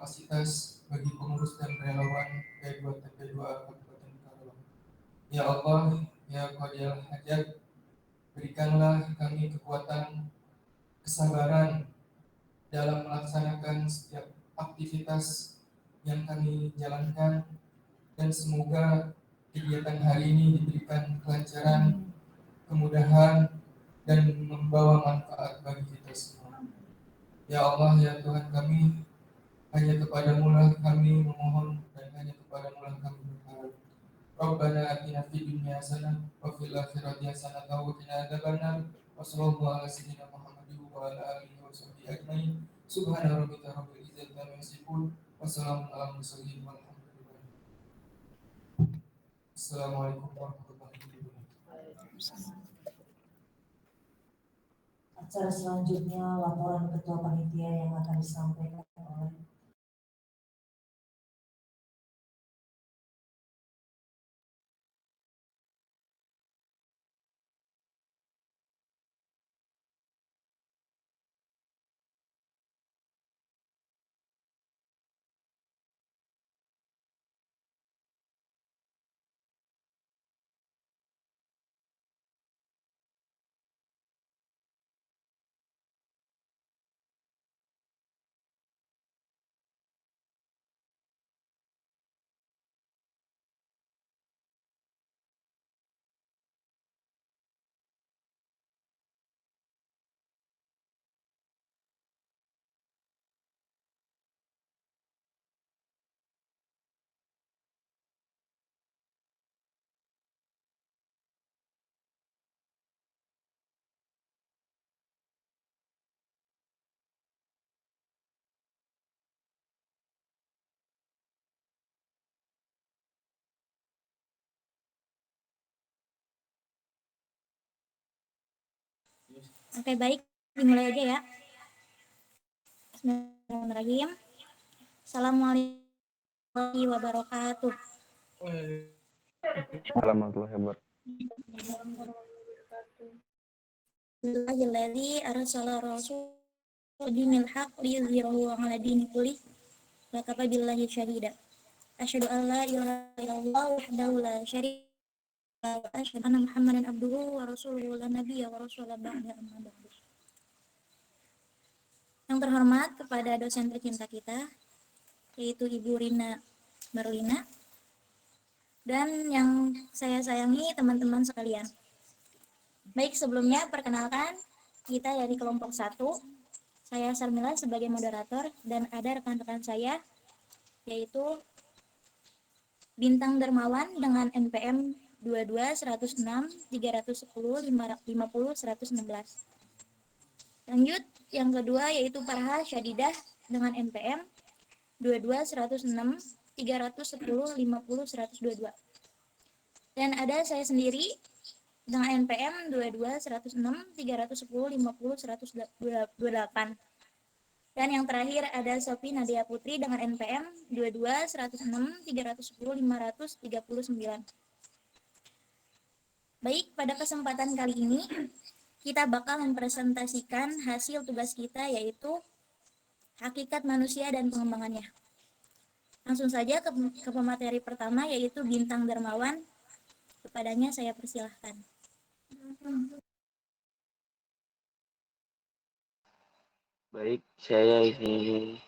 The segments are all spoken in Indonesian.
kapasitas bagi pengurus dan relawan P2TP2 Kabupaten Karawang. Ya Allah, ya Qadiyal Hajat, berikanlah kami kekuatan, kesabaran dalam melaksanakan setiap aktivitas yang kami jalankan, dan semoga kegiatan hari ini diberikan kelancaran, kemudahan, dan membawa manfaat bagi kita semua. Ya Allah, ya Tuhan kami, hanya kepadamu lah kami memohon dan hanya kepadamu lah kami berharap. Rabbana atina fid dunya hasanah wa fil akhirati hasanah wa qina adzabannar. Wa sallallahu ala sayyidina Muhammadin wa ala alihi wa sahbihi ajmain. Subhana rabbika rabbil izzati amma yasifun wa salamun alal mursalin walhamdulillah. Assalamualaikum warahmatullahi wabarakatuh. Acara selanjutnya laporan ketua panitia yang akan disampaikan oleh Oke, baik, dimulai aja ya. Bismillahirrahmanirrahim. Assalamualaikum warahmatullahi wabarakatuh. Warahmatullahi wabarakatuh. Alhamdulillahilladzi arsala rasulahu dinil haqq liyudhhirahu 'ala dini kullih wa kafa billahi syahida. Asyhadu an la ilaha illallah wahdahu la syarika lahu wa asyhadu anna Muhammadan abduhu wa rasuluhu la nabiyya wa rasula ba'da amma ba'du. Yang terhormat kepada dosen tercinta kita, yaitu Ibu Rina Marlina, dan yang saya sayangi teman-teman sekalian. Baik, sebelumnya perkenalkan, kita dari kelompok 1. Saya Sarmila sebagai moderator, dan ada rekan-rekan saya, yaitu Bintang Dermawan dengan NPM 22 106 310 50 116. Lanjut, yang kedua yaitu Farha Syadidah dengan NPM 22 106 310 50 122. Dan ada saya sendiri dengan NPM 22 106 310 50 128. Dan yang terakhir ada Sofi Nadia Putri dengan NPM 22 106 310 539. Baik, pada kesempatan kali ini kita bakal mempresentasikan hasil tugas kita, yaitu hakikat manusia dan pengembangannya. Langsung saja ke pemateri pertama, yaitu Bintang Dermawan. Kepadanya saya persilahkan. Baik, saya ini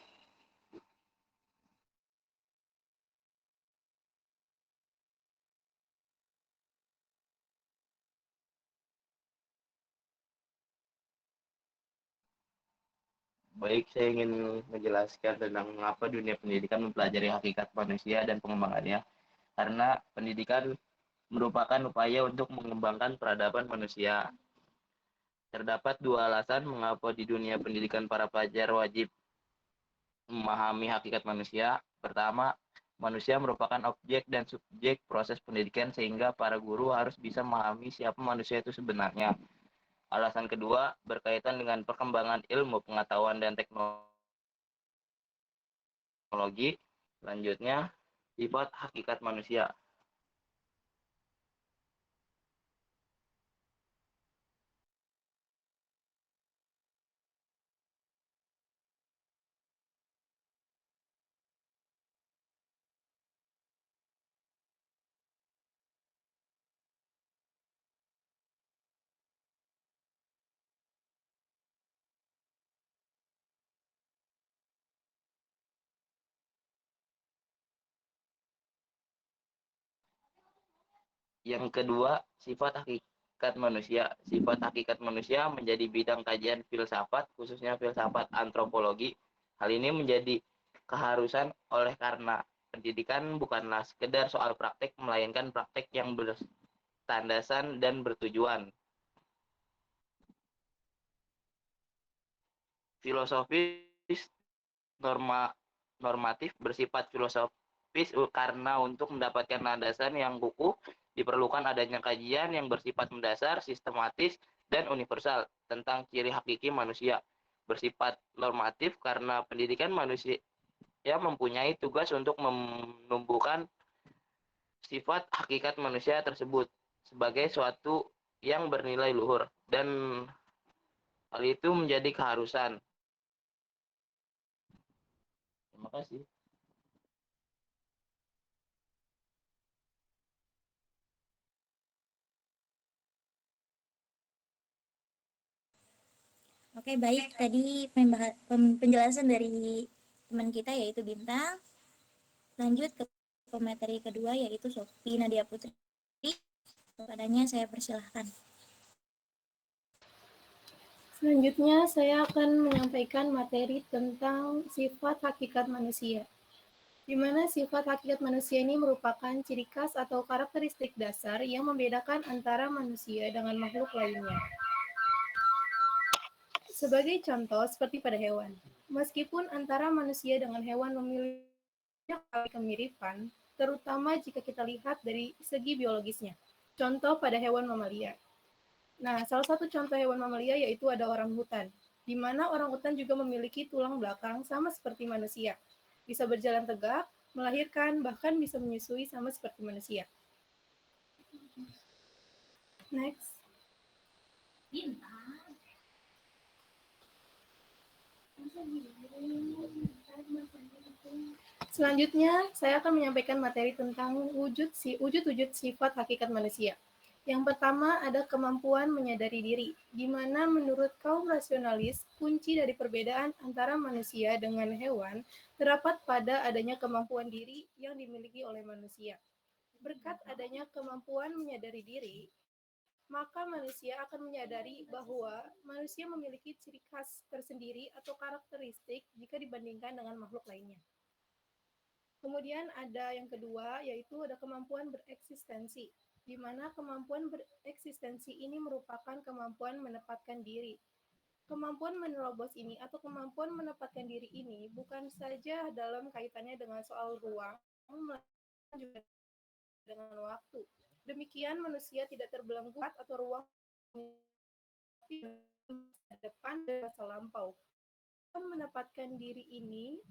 saya ingin menjelaskan tentang mengapa dunia pendidikan mempelajari hakikat manusia dan pengembangannya. Karena pendidikan merupakan upaya untuk mengembangkan peradaban manusia. Terdapat 2 alasan mengapa di dunia pendidikan para pelajar wajib memahami hakikat manusia. Pertama, manusia merupakan objek dan subjek proses pendidikan, sehingga para guru harus bisa memahami siapa manusia itu sebenarnya. Alasan kedua berkaitan dengan perkembangan ilmu pengetahuan dan teknologi. Selanjutnya, sifat hakikat manusia. Yang kedua, sifat hakikat manusia. Sifat hakikat manusia menjadi bidang kajian filsafat, khususnya filsafat antropologi. Hal ini menjadi keharusan oleh karena pendidikan bukanlah sekedar soal praktek, melainkan praktek yang bertandasan dan bertujuan. Filosofis normatif bersifat filosofis karena untuk mendapatkan landasan yang kukuh diperlukan adanya kajian yang bersifat mendasar, sistematis, dan universal tentang ciri hakiki manusia. Bersifat normatif karena pendidikan manusia mempunyai tugas untuk menumbuhkan sifat hakikat manusia tersebut sebagai suatu yang bernilai luhur, dan hal itu menjadi keharusan. Terima kasih. Oke, baik. Tadi penjelasan dari teman kita yaitu Bintang. Lanjut ke pemateri kedua yaitu Sophie Nadia Putri. Kepadanya saya persilahkan. Selanjutnya, saya akan menyampaikan materi tentang sifat hakikat manusia, di mana sifat hakikat manusia ini merupakan ciri khas atau karakteristik dasar yang membedakan antara manusia dengan makhluk lainnya. Sebagai contoh, seperti pada hewan, meskipun antara manusia dengan hewan memiliki kemiripan, terutama jika kita lihat dari segi biologisnya. Contoh pada hewan mamalia. Nah, salah satu contoh hewan mamalia yaitu ada orangutan, di mana orangutan juga memiliki tulang belakang sama seperti manusia. Bisa berjalan tegak, melahirkan, bahkan bisa menyusui sama seperti manusia. Next. Selanjutnya, saya akan menyampaikan materi tentang wujud-wujud sifat hakikat manusia. Yang pertama ada kemampuan menyadari diri, di mana menurut kaum rasionalis, kunci dari perbedaan antara manusia dengan hewan terdapat pada adanya kemampuan diri yang dimiliki oleh manusia. Berkat adanya kemampuan menyadari diri, maka manusia akan menyadari bahwa manusia memiliki ciri khas tersendiri atau karakteristik jika dibandingkan dengan makhluk lainnya. Kemudian ada yang kedua, yaitu ada kemampuan bereksistensi, di mana kemampuan bereksistensi ini merupakan kemampuan menempatkan diri. Kemampuan menerobos ini atau kemampuan menempatkan diri ini bukan saja dalam kaitannya dengan soal ruang, melainkan juga dengan waktu. Demikian manusia tidak terbelenggu atau ruang di depan dan masa lampau. Menempatkan diri ini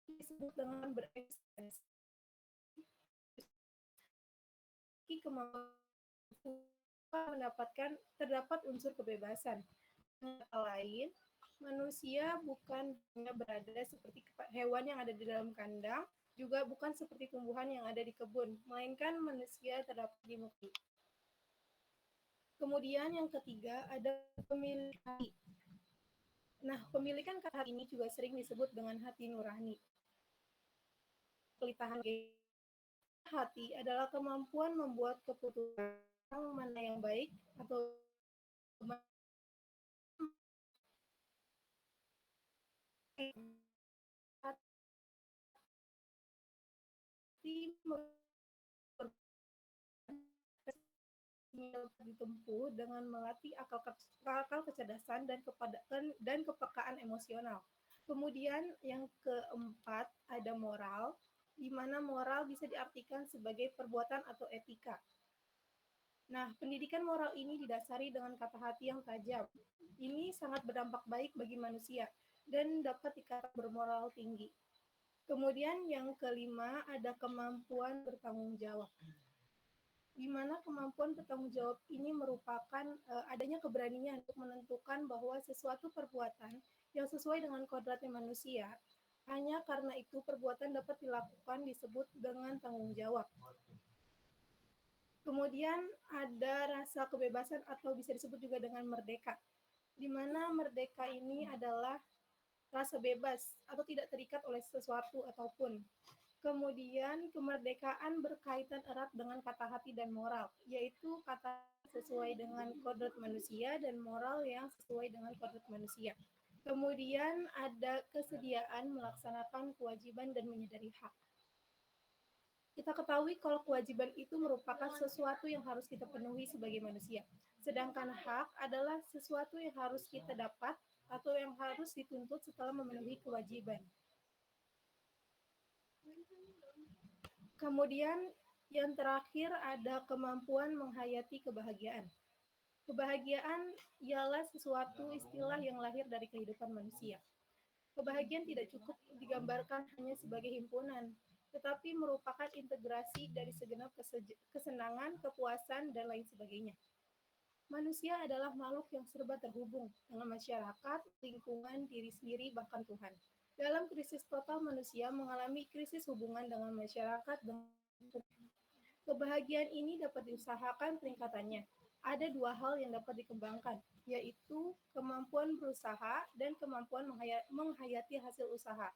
disebut dengan bereksistensi. Kemampuan mendapatkan terdapat unsur kebebasan. Kata lain, manusia bukan hanya berada seperti hewan yang ada di dalam kandang, juga bukan seperti tumbuhan yang ada di kebun, melainkan manusia terdapat di muka. Kemudian yang ketiga ada pemilik hati. Nah, pemilikan kata ini juga sering disebut dengan hati nurani. Pelitahan hati adalah kemampuan membuat keputusan mana yang baik atau ditempuh dengan melatih akal kecerdasan dan kepekaan emosional. Kemudian yang keempat ada moral, di mana moral bisa diartikan sebagai perbuatan atau etika. Nah, pendidikan moral ini didasari dengan kata hati yang tajam. Ini sangat berdampak baik bagi manusia dan dapat dikatakan bermoral tinggi. Kemudian yang kelima ada kemampuan bertanggung jawab, di mana kemampuan bertanggung jawab ini merupakan adanya keberanian untuk menentukan bahwa sesuatu perbuatan yang sesuai dengan kodratnya manusia, hanya karena itu perbuatan dapat dilakukan disebut dengan tanggung jawab. Kemudian ada rasa kebebasan atau bisa disebut juga dengan merdeka, di mana merdeka ini adalah rasa bebas atau tidak terikat oleh sesuatu ataupun. Kemudian kemerdekaan berkaitan erat dengan kata hati dan moral, yaitu kata sesuai dengan kodrat manusia dan moral yang sesuai dengan kodrat manusia. Kemudian ada kesediaan melaksanakan kewajiban dan menyadari hak. Kita ketahui kalau kewajiban itu merupakan sesuatu yang harus kita penuhi sebagai manusia. Sedangkan hak adalah sesuatu yang harus kita dapat atau yang harus dituntut setelah memenuhi kewajiban. Kemudian yang terakhir ada kemampuan menghayati kebahagiaan. Kebahagiaan ialah sesuatu istilah yang lahir dari kehidupan manusia. Kebahagiaan tidak cukup digambarkan hanya sebagai himpunan, tetapi merupakan integrasi dari segenap kesenangan, kepuasan, dan lain sebagainya. Manusia adalah makhluk yang serba terhubung dengan masyarakat, lingkungan, diri sendiri, bahkan Tuhan. Dalam krisis total, manusia mengalami krisis hubungan dengan masyarakat dan kebahagiaan ini dapat diusahakan peningkatannya. Ada dua hal yang dapat dikembangkan, yaitu kemampuan berusaha dan kemampuan menghayati hasil usaha.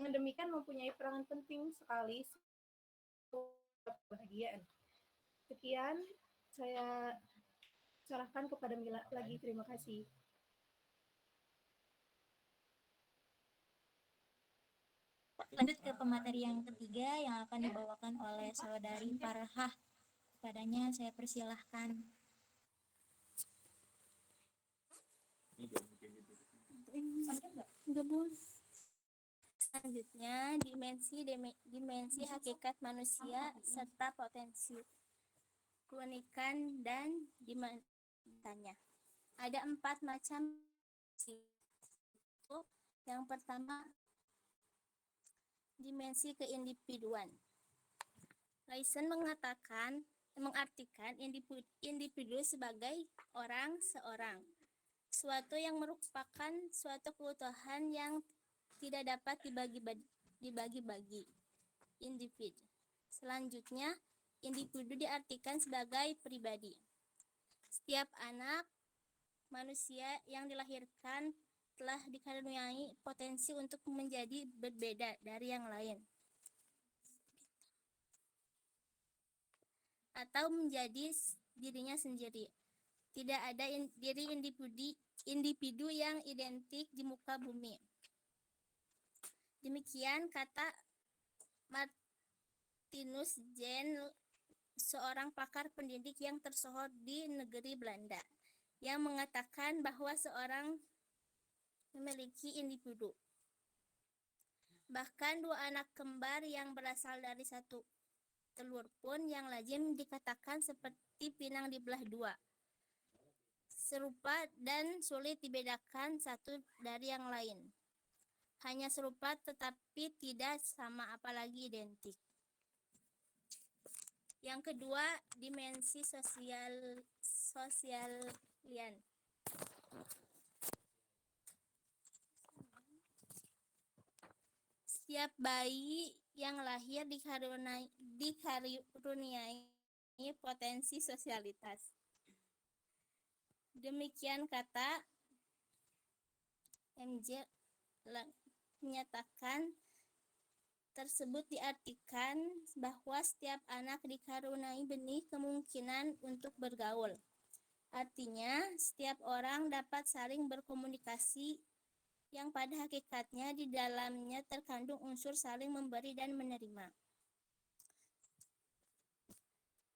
Dengan demikian mempunyai peran penting sekali kebahagiaan. Sekian, saya serahkan kepada Mila lagi. Terima kasih. Lanjut ke pemateri yang ketiga yang akan dibawakan oleh saudari Farhah. Kepadanya saya persilahkan. Selanjutnya, dimensi hakikat manusia serta potensi, keunikan dan dimensinya. Ada 4 macam. Yang pertama, dimensi keindividuan. Leisen mengartikan individu sebagai orang seorang, suatu yang merupakan suatu keutuhan yang tidak dapat dibagi-bagi. Individu. Selanjutnya, individu diartikan sebagai pribadi. Setiap anak manusia yang dilahirkan telah dikaruniai potensi untuk menjadi berbeda dari yang lain, atau menjadi dirinya sendiri. Tidak ada diri individu yang identik di muka bumi. Demikian kata Martinus Jen, seorang pakar pendidik yang tersohor di negeri Belanda, yang mengatakan bahwa seorang memiliki individu. Bahkan 2 anak kembar yang berasal dari satu telur pun yang lazim dikatakan seperti pinang dibelah 2, serupa dan sulit dibedakan satu dari yang lain. Hanya serupa tetapi tidak sama, apalagi identik. Yang kedua, dimensi sosialian. Setiap bayi yang lahir dikaruniai potensi sosialitas. Demikian kata MJ menyatakan tersebut diartikan bahwa setiap anak dikaruniai benih kemungkinan untuk bergaul. Artinya, setiap orang dapat saling berkomunikasi yang pada hakikatnya di dalamnya terkandung unsur saling memberi dan menerima.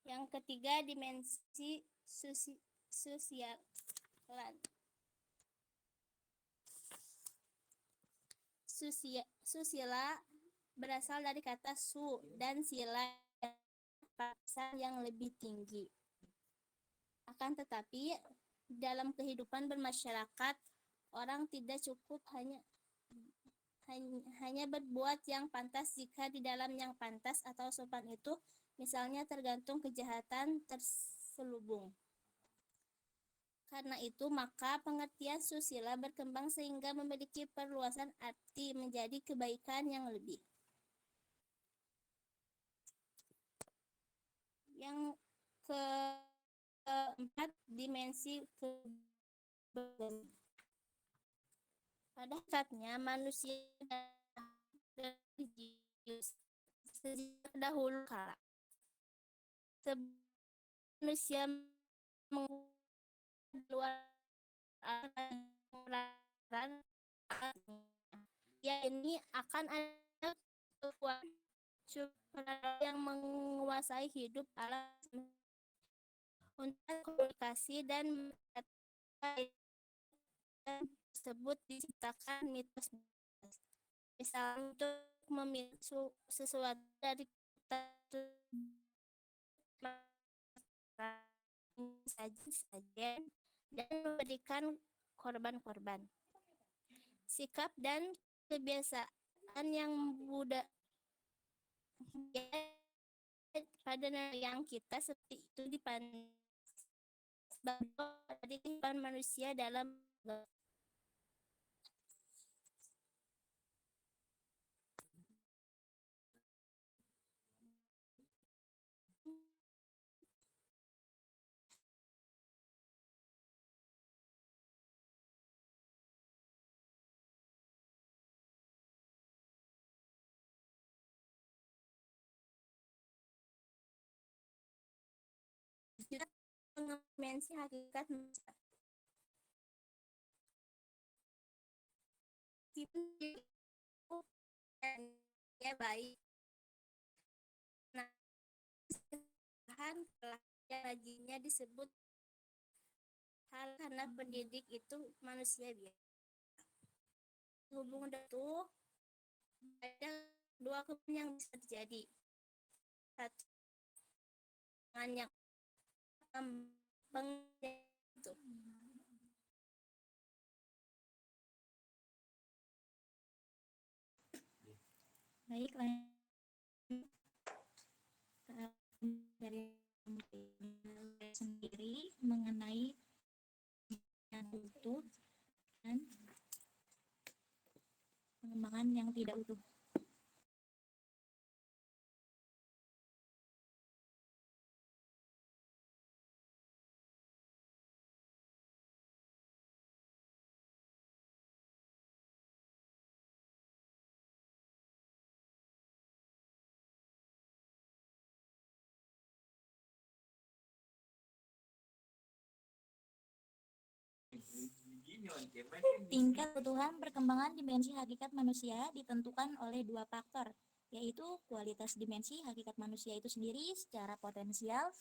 Yang ketiga, dimensi sosialan. Susila berasal dari kata su dan sila, yang lebih tinggi. Akan tetapi, dalam kehidupan bermasyarakat, orang tidak cukup hanya berbuat yang pantas jika di dalam yang pantas atau sopan itu misalnya tergantung kejahatan terselubung. Karena itu, maka pengertian susila berkembang sehingga memiliki perluasan arti menjadi kebaikan yang lebih. Yang keempat, dimensi kebebasan. Pada hakikatnya manusia religius. Sejak dahulu kala, manusia luar peran ya ini akan ada kekuatan yang menguasai hidup alam untuk komunikasi dan tersebut diciptakan mitos. Misalnya untuk memilih sesuatu dari sajian dan memberikan korban-korban. Sikap dan kebiasaan yang budaya pada yang kita seperti itu dipandang dari kehidupan manusia dalam mengenai hakikat ya baik. Nah, rajinnya disebut hal karena pendidik itu manusia biasa. Hubungan itu ada dua kemungkinan yang bisa terjadi. Satu, yang itu. Baik, dari sendiri mengenai yang utuh dan pengembangan yang tidak utuh. Tingkat keutuhan perkembangan dimensi hakikat manusia ditentukan oleh dua faktor, yaitu kualitas dimensi hakikat manusia itu sendiri secara potensial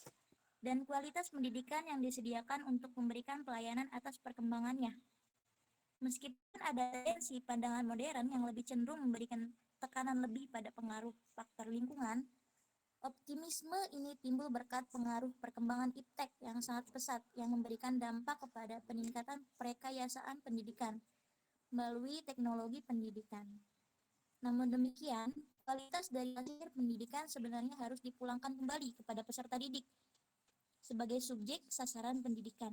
dan kualitas pendidikan yang disediakan untuk memberikan pelayanan atas perkembangannya. Meskipun ada tendensi pandangan modern yang lebih cenderung memberikan tekanan lebih pada pengaruh faktor lingkungan, optimisme ini timbul berkat pengaruh perkembangan iptek yang sangat pesat yang memberikan dampak kepada peningkatan perekayasaan pendidikan melalui teknologi pendidikan. Namun demikian, kualitas dari hasil pendidikan sebenarnya harus dipulangkan kembali kepada peserta didik sebagai subjek sasaran pendidikan.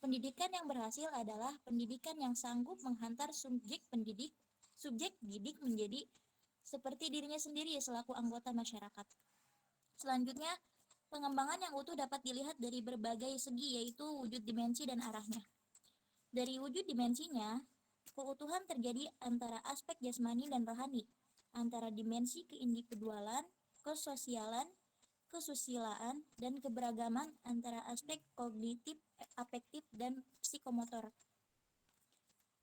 Pendidikan yang berhasil adalah pendidikan yang sanggup menghantar subjek didik menjadi seperti dirinya sendiri selaku anggota masyarakat. Selanjutnya, pengembangan yang utuh dapat dilihat dari berbagai segi, yaitu wujud dimensi dan arahnya. Dari wujud dimensinya, keutuhan terjadi antara aspek jasmani dan rohani, antara dimensi keindividualan, kesosialan, kesusilaan, dan keberagaman antara aspek kognitif, afektif, dan psikomotor.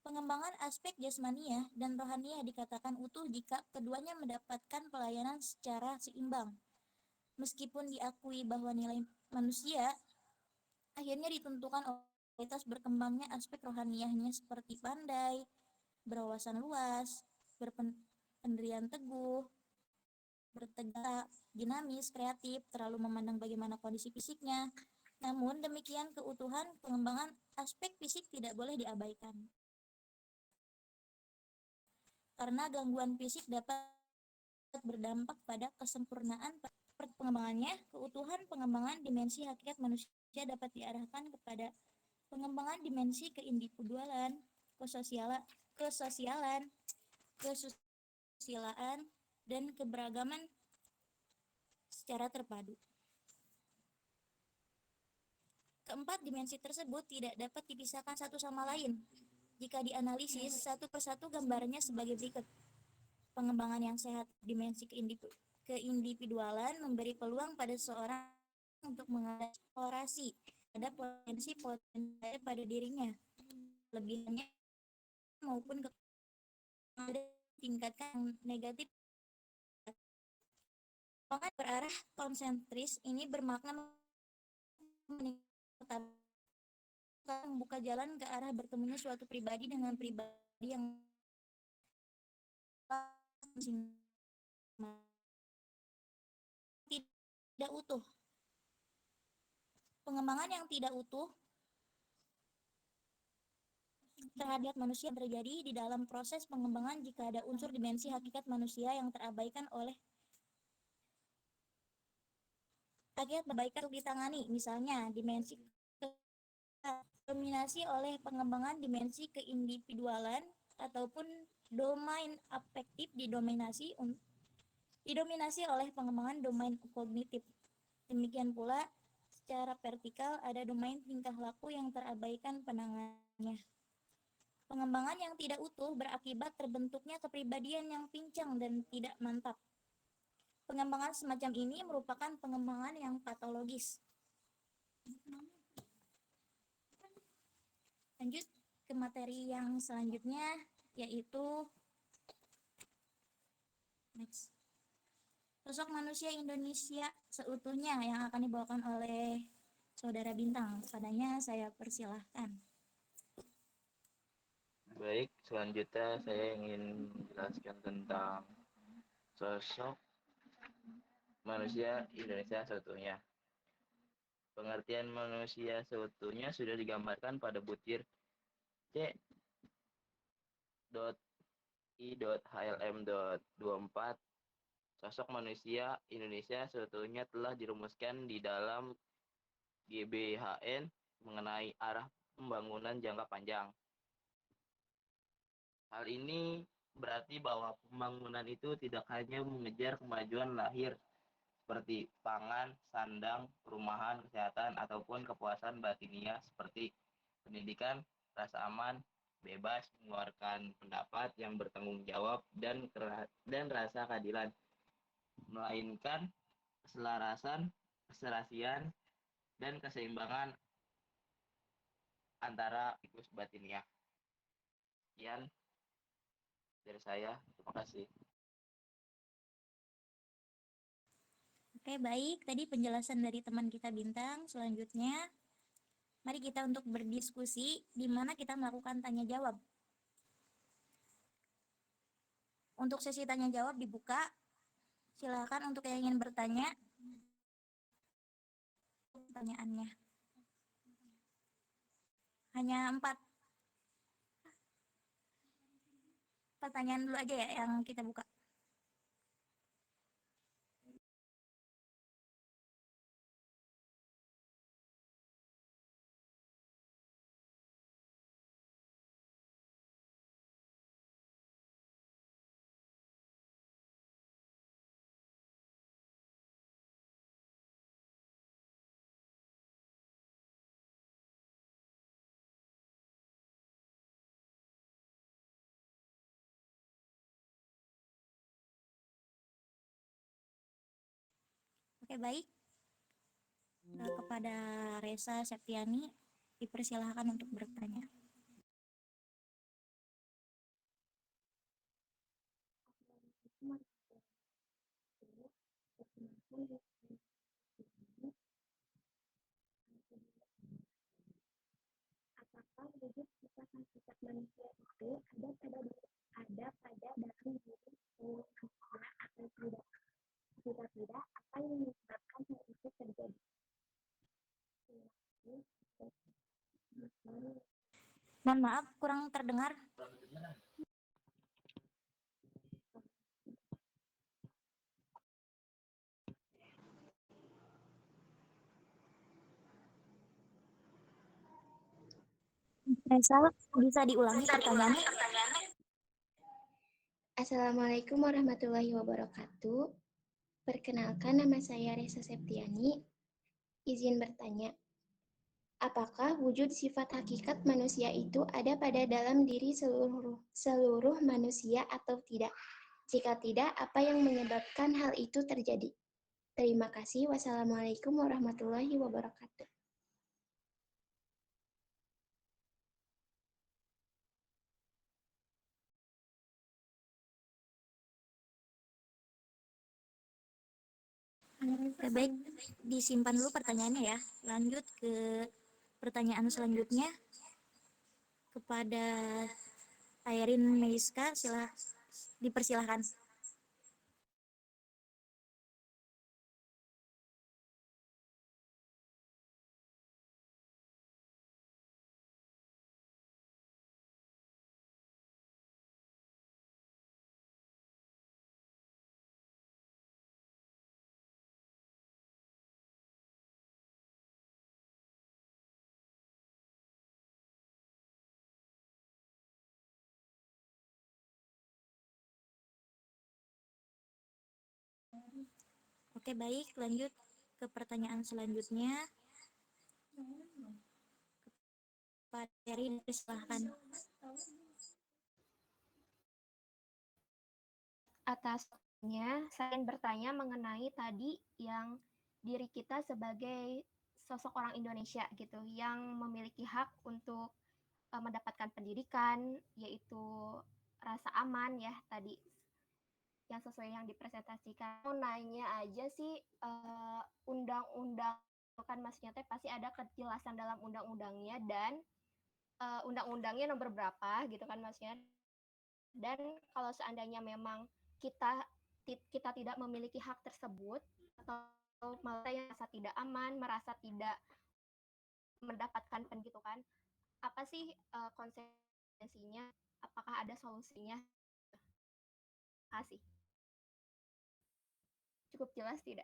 Pengembangan aspek jasmaniah dan rohaniah dikatakan utuh jika keduanya mendapatkan pelayanan secara seimbang. Meskipun diakui bahwa nilai manusia akhirnya ditentukan oleh kualitas berkembangnya aspek rohaniahnya seperti pandai, berwawasan luas, berpendirian teguh, bertegak, dinamis, kreatif, terlalu memandang bagaimana kondisi fisiknya. Namun demikian keutuhan pengembangan aspek fisik tidak boleh diabaikan. Karena gangguan fisik dapat berdampak pada kesempurnaan pengembangannya, keutuhan pengembangan dimensi hakikat manusia dapat diarahkan kepada pengembangan dimensi keindividualan, kesosialan, kesusilaan, dan keberagaman secara terpadu. Keempat dimensi tersebut tidak dapat dipisahkan satu sama lain. Jika dianalisis satu persatu gambarnya sebagai berikut. pengembangan yang sehat dimensi keindividualan memberi peluang pada seorang untuk mengeksplorasi ada potensi pada dirinya, lebihannya maupun ada tingkatkan yang negatif. Pengembangan berarah konsentris ini bermakna membuka jalan ke arah bertemunya suatu pribadi dengan pribadi yang tidak utuh. Pengembangan yang tidak utuh terhadap manusia terjadi di dalam proses pengembangan jika ada unsur dimensi hakikat manusia yang terabaikan oleh hakikat perbaikan untuk ditangani, misalnya dimensi dominasi oleh pengembangan dimensi keindividualan ataupun domain afektif didominasi oleh pengembangan domain kognitif. Demikian pula secara vertikal ada domain tingkah laku yang terabaikan penanganannya. Pengembangan yang tidak utuh berakibat terbentuknya kepribadian yang pincang dan tidak mantap. Pengembangan semacam ini merupakan pengembangan yang patologis. Lanjut ke materi yang selanjutnya, yaitu next. Sosok manusia Indonesia seutuhnya yang akan dibawakan oleh Saudara Bintang. Padanya saya persilahkan. Baik, selanjutnya saya ingin menjelaskan tentang sosok manusia Indonesia seutuhnya. Pengertian manusia seutuhnya sudah digambarkan pada butir C.I.HLM.24. Sosok manusia Indonesia seutuhnya telah dirumuskan di dalam GBHN mengenai arah pembangunan jangka panjang. Hal ini berarti bahwa pembangunan itu tidak hanya mengejar kemajuan lahir seperti pangan, sandang, perumahan, kesehatan, ataupun kepuasan batiniah seperti pendidikan, rasa aman, bebas mengeluarkan pendapat yang bertanggung jawab dan rasa keadilan, melainkan keselarasan, keserasian, dan keseimbangan antara siklus batiniah. Sekian dari saya, terima kasih. Oke, baik. Tadi penjelasan dari teman kita Bintang. Selanjutnya, mari kita untuk berdiskusi di mana kita melakukan tanya jawab. Untuk sesi tanya jawab dibuka. Silakan untuk yang ingin bertanya. Pertanyaannya hanya 4 pertanyaan dulu aja ya yang kita buka. Oke, baik. Kepada Resa Septiani dipersilahkan untuk bertanya. Apakah wujud sifat hakikat manusia itu ada pada dalam diri seluruh manusia atau tidak? Jika tidak, apa yang menyebabkan hal itu terjadi? Mohon maaf, kurang terdengar. Resa, bisa diulangi pertanyaannya? Assalamualaikum warahmatullahi wabarakatuh. Perkenalkan, nama saya Resa Septiani. Izin bertanya, apakah wujud sifat hakikat manusia itu ada pada dalam diri seluruh manusia atau tidak? Jika tidak, apa yang menyebabkan hal itu terjadi? Terima kasih. Wassalamualaikum warahmatullahi wabarakatuh. Baik, disimpan dulu pertanyaannya ya. Lanjut ke pertanyaan selanjutnya kepada Airin Meiska, dipersilahkan. Oke, baik, lanjut ke pertanyaan selanjutnya. Pak Airin, dipersilahkan. Atasnya, saya ingin bertanya mengenai tadi yang diri kita sebagai sosok orang Indonesia gitu, yang memiliki hak untuk mendapatkan pendidikan, yaitu rasa aman ya tadi, yang sesuai yang dipresentasikan. Mau nanya aja sih, undang-undang kan maksudnya teh pasti ada kejelasan dalam undang-undangnya dan undang-undangnya nomor berapa gitu kan maksudnya. Dan kalau seandainya memang kita kita tidak memiliki hak tersebut atau malah yang merasa tidak aman, merasa tidak mendapatkan pendidikan, apa sih konsekuensinya? Apakah ada solusinya? Kasih. Cukup jelas tidak?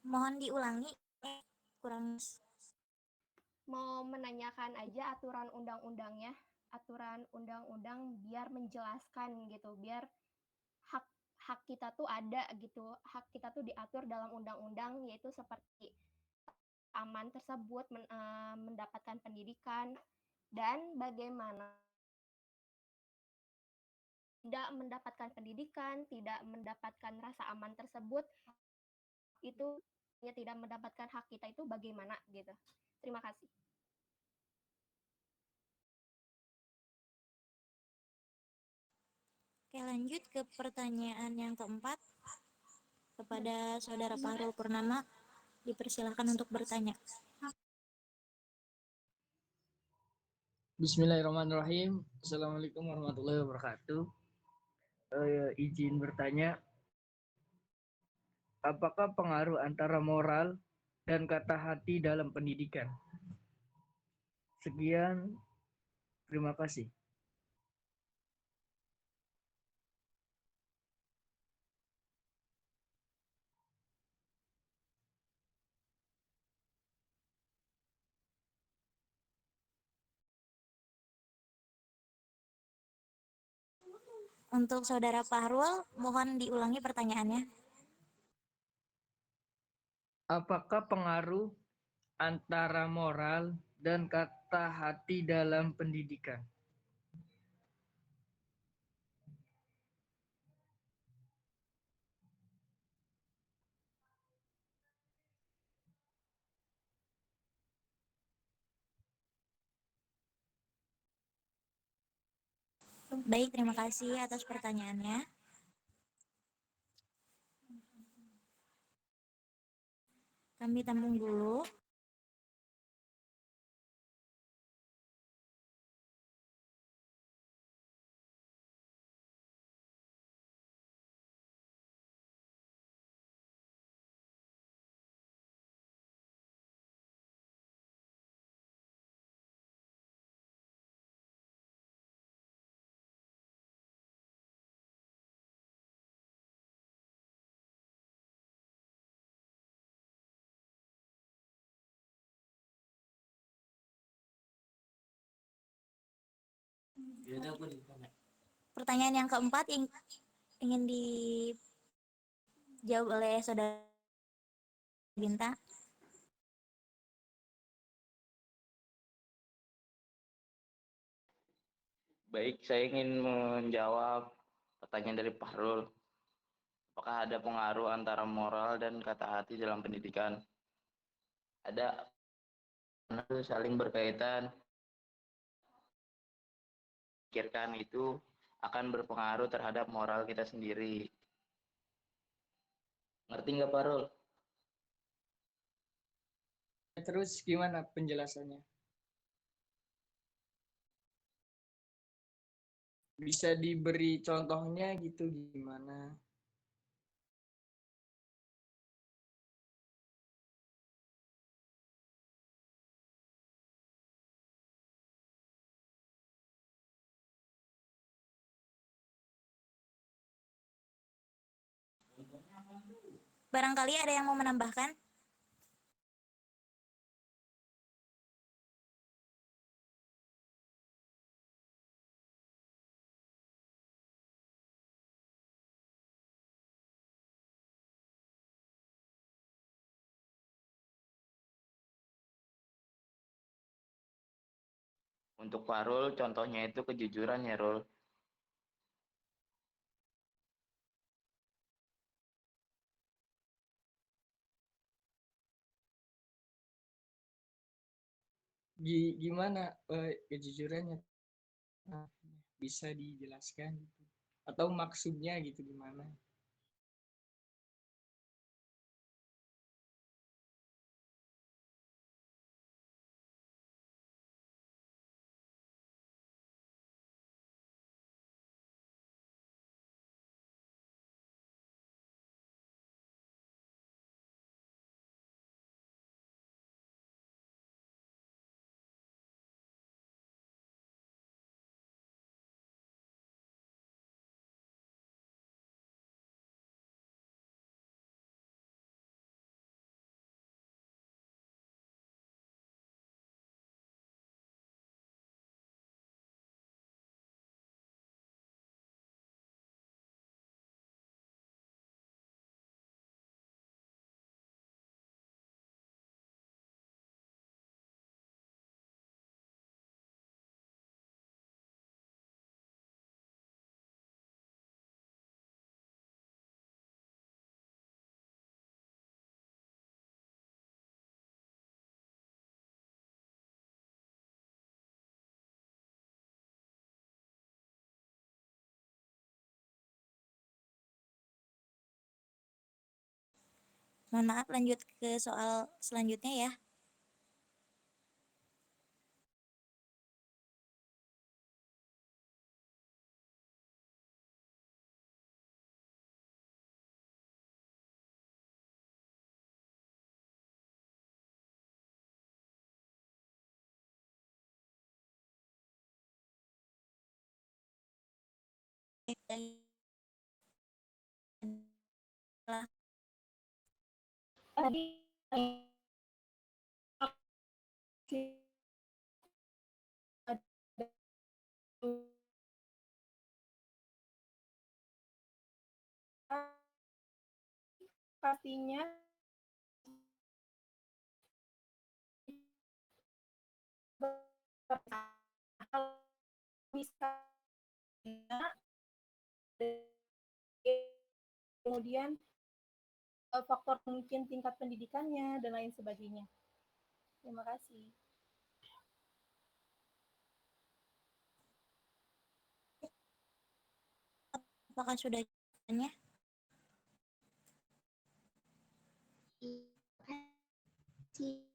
Mohon diulangi, kurang. Mau menanyakan aja aturan undang-undangnya, aturan undang-undang biar menjelaskan gitu, biar hak hak kita tuh ada gitu, hak kita tuh diatur dalam undang-undang, yaitu seperti aman tersebut, mendapatkan pendidikan, dan bagaimana tidak mendapatkan pendidikan, tidak mendapatkan rasa aman tersebut, itu ya tidak mendapatkan hak kita itu bagaimana gitu. Terima kasih. Oke, lanjut ke pertanyaan yang keempat kepada Saudara Fahrul Purnama, dipersilahkan untuk bertanya. Bismillahirrahmanirrahim. Assalamualaikum warahmatullahi wabarakatuh. Izin bertanya, apakah pengaruh antara moral dan kata hati dalam pendidikan? Sekian, terima kasih. Untuk Saudara Fahrul, mohon diulangi pertanyaannya. Apakah pengaruh antara moral dan kata hati dalam pendidikan? Baik, terima kasih atas pertanyaannya. Kami tampung dulu. Pertanyaan yang keempat ingin dijawab oleh Saudara Binta. Baik, saya ingin menjawab pertanyaan dari Fahrul. Apakah ada pengaruh antara moral dan kata hati dalam pendidikan? Ada, karena itu saling berkaitan. Pikirkan itu akan berpengaruh terhadap moral kita sendiri. Ngerti nggak, Fahrul? Terus gimana penjelasannya? Bisa diberi contohnya gitu gimana? Barangkali ada yang mau menambahkan? Untuk Fahrul, contohnya itu kejujuran ya, Rul. Gimana kejujurannya? Nah, bisa dijelaskan gitu. Atau maksudnya gitu gimana? Mohon maaf, lanjut ke soal selanjutnya ya. Tadi pastinya bisa kemudian faktor mungkin tingkat pendidikannya dan lain sebagainya. Terima kasih. Apakah sudah jawabannya? Terima kasih.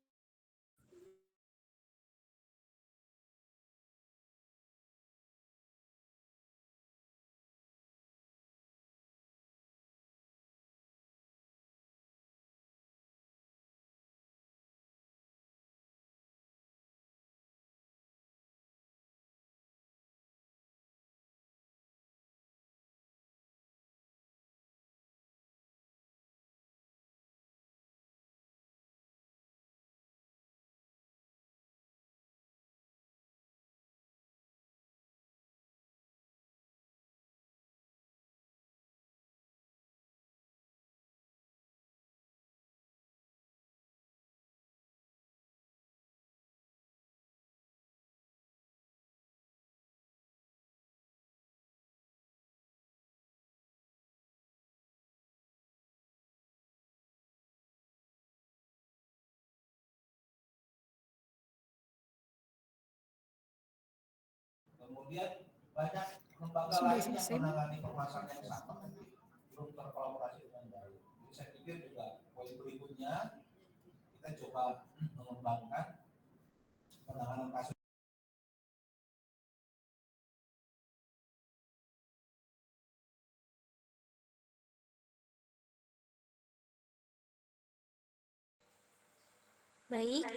Kemudian banyak lembaga Sudah lain yang selesai. menangani permasalahan yang sama tapi belum berkolaborasi dengan baik. Jadi saya pikir juga poin berikutnya kita coba mengembangkan penanganan kasus. Baik.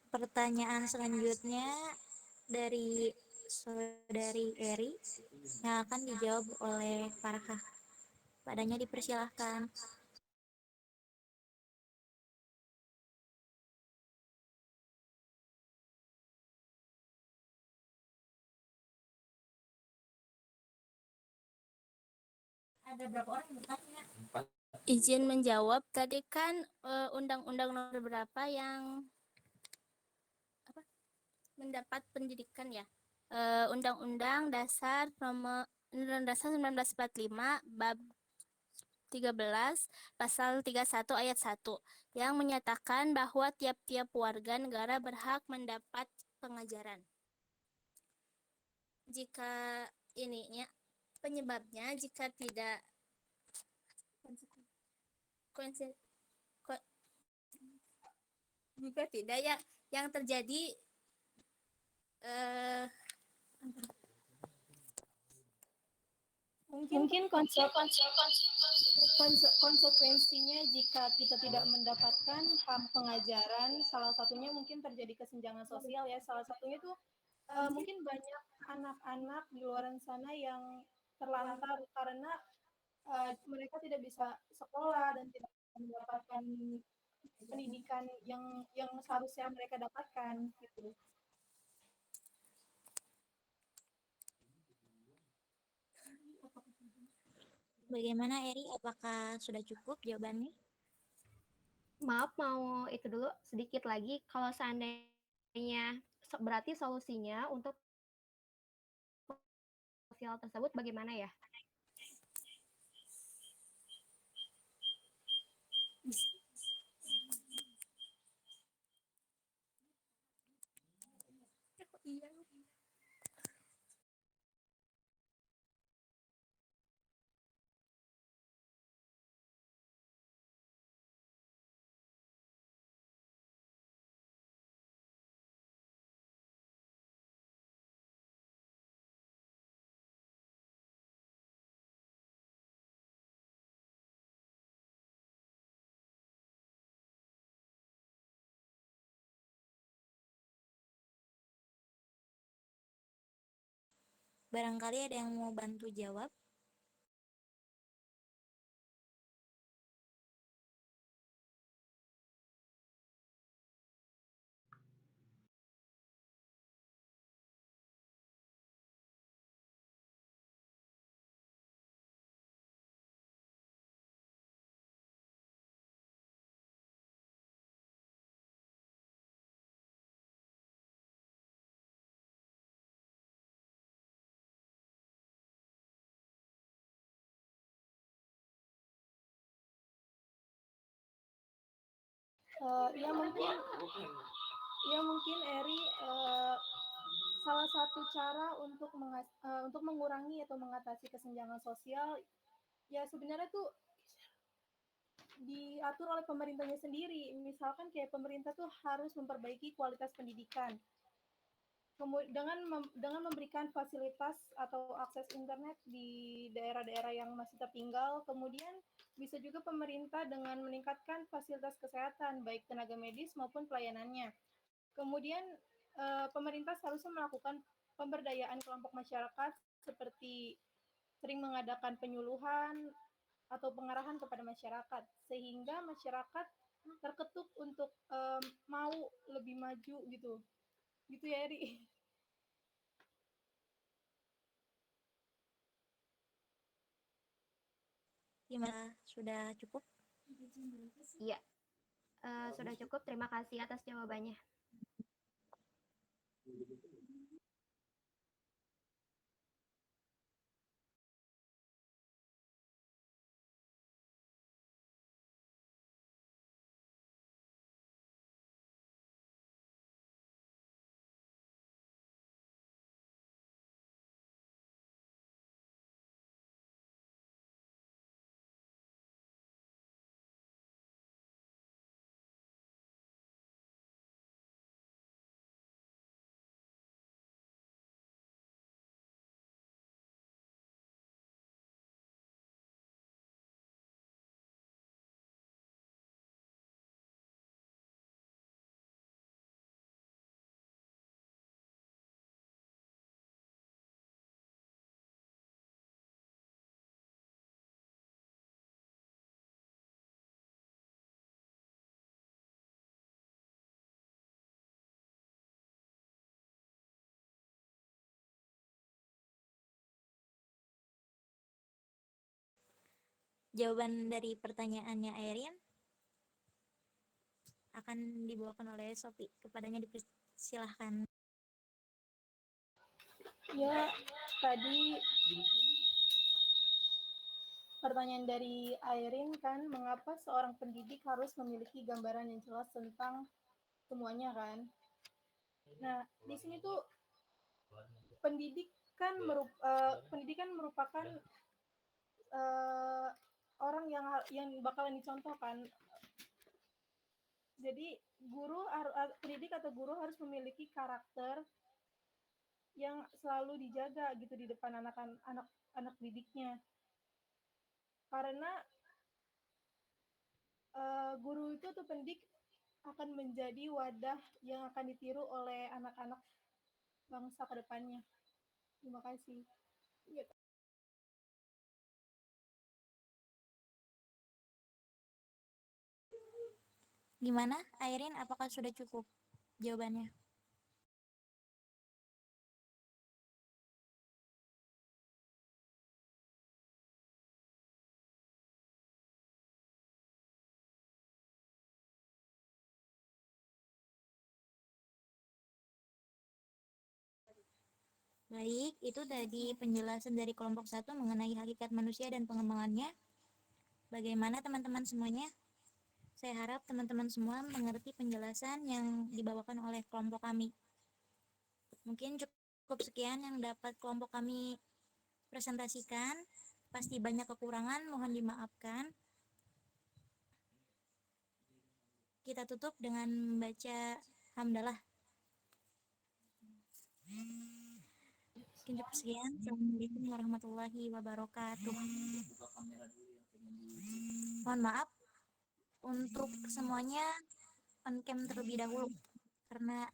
Pertanyaan selanjutnya dari Saudari Eri yang akan dijawab oleh Farhah. Padanya dipersilahkan. Ada berapa orang yang bertanya? Izin menjawab, tadi kan undang-undang nomor berapa yang mendapat pendidikan ya? Undang-Undang Dasar nomor 1945 bab 13 pasal 31 ayat 1 yang menyatakan bahwa tiap-tiap warga negara berhak mendapat pengajaran. Jika ininya penyebabnya jika tidak jika tidak ya yang terjadi mungkin konsekuensinya jika kita tidak mendapatkan hak pengajaran, salah satunya mungkin terjadi kesenjangan sosial ya. Salah satunya tuh mungkin banyak anak-anak di luar sana yang terlantar karena mereka tidak bisa sekolah dan tidak mendapatkan pendidikan yang seharusnya mereka dapatkan gitu. Bagaimana Eri? Apakah sudah cukup jawabannya? Maaf, mau itu dulu sedikit lagi. Kalau seandainya berarti solusinya untuk sosial tersebut bagaimana ya? iya. Barangkali ada yang mau bantu jawab? Ya mungkin Eri salah satu cara untuk mengurangi atau mengatasi kesenjangan sosial ya sebenarnya tuh diatur oleh pemerintahnya sendiri. Misalkan kayak pemerintah tuh harus memperbaiki kualitas pendidikan. Dengan memberikan fasilitas atau akses internet di daerah-daerah yang masih tertinggal, kemudian bisa juga pemerintah dengan meningkatkan fasilitas kesehatan, baik tenaga medis maupun pelayanannya. Kemudian pemerintah seharusnya melakukan pemberdayaan kelompok masyarakat seperti sering mengadakan penyuluhan atau pengarahan kepada masyarakat, sehingga masyarakat terketuk untuk mau lebih maju gitu. Gitu ya, Eri. Gimana? Sudah cukup? Iya, sudah cukup. Terima kasih atas jawabannya. Jawaban dari pertanyaannya Airin akan dibawakan oleh Sophie. Kepadanya dipersilahkan. Ya, tadi pertanyaan dari Airin kan, mengapa seorang pendidik harus memiliki gambaran yang jelas tentang semuanya kan? Nah, di sini tuh pendidikan merupakan orang yang bakalan dicontohkan. Jadi pendidik atau guru harus memiliki karakter yang selalu dijaga gitu di depan anak didiknya. Karena guru itu tuh pendidik akan menjadi wadah yang akan ditiru oleh anak-anak bangsa ke depannya. Terima kasih. Gimana, Airin? Apakah sudah cukup jawabannya? Baik, itu tadi penjelasan dari kelompok 1 mengenai hakikat manusia dan pengembangannya. Bagaimana teman-teman semuanya? Saya harap teman-teman semua mengerti penjelasan yang dibawakan oleh kelompok kami. Mungkin cukup sekian yang dapat kelompok kami presentasikan. Pasti banyak kekurangan, mohon dimaafkan. Kita tutup dengan membaca hamdalah. Mungkin cukup sekian. Assalamualaikum warahmatullahi wabarakatuh. Mohon maaf untuk semuanya on cam terlebih dahulu karena